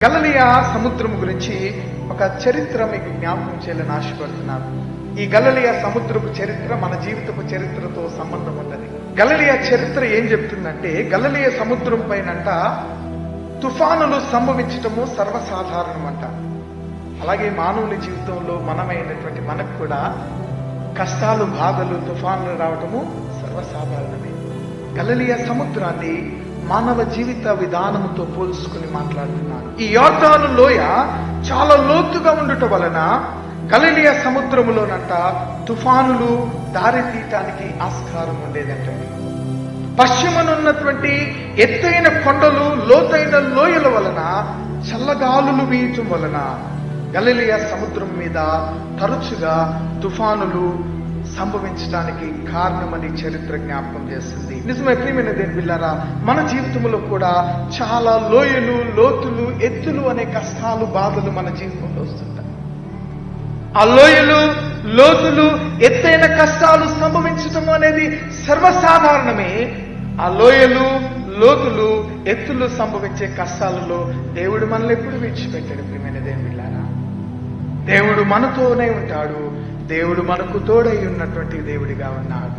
గలిలయ సముద్రం గురించి ఒక చరిత్ర మీకు జ్ఞాపకం చేయాలని ఆశపడుతున్నాను. ఈ గలిలయ సముద్రపు చరిత్ర మన జీవితపు చరిత్రతో సంబంధం ఉన్నది. గలిలయ చరిత్ర ఏం చెప్తుందంటే, గలిలయ సముద్రం పైనంట తుఫానులు సంభవించటము సర్వసాధారణమంట. అలాగే మానవుని జీవితంలో మనమైనటువంటి మనకు కూడా కష్టాలు, బాధలు, తుఫానులు రావటము సర్వసాధారణమే. గలిలయ సముద్రాన్ని మానవ జీవిత విధానంతో పోల్చుకుని మాట్లాడుతున్నాను. ఈ యోర్దాను లోయ చాలా లోతుగా ఉండటం వలన గలిలయ సముద్రములోనంట తుఫానులు దారి తీయటానికి ఆస్కారం ఉండేదంటండి. పశ్చిమనున్నటువంటి ఎత్తైన కొండలు, లోతైన లోయల వలన చల్లగాలులు వీయటం వలన గలిలయ సముద్రం మీద తరచుగా తుఫానులు సంభవించడానికి కారణమని చరిత్ర జ్ఞాపకం చేస్తుంది. నిజమే ప్రియమైన దేవుని బిడ్డలారా, మన జీవితంలో కూడా చాలా లోయలు, లోతులు, ఎత్తులు అనే కష్టాలు, బాధలు మన జీవితంలో వస్తుంటాయి. ఆ లోయలు, లోతులు, ఎత్తైన కష్టాలు సంభవించటం అనేది సర్వసాధారణమే. ఆ లోయలు, లోతులు, ఎత్తులు సంభవించే కష్టాలలో దేవుడు మనల్ని ఎప్పుడు విడిచిపెట్టాడు. ప్రియమైన దేవుని బిడ్డలారా, దేవుడు మనతోనే ఉంటాడు. దేవుడు మనకు తోడై ఉన్నటువంటి దేవుడిగా ఉన్నాడు.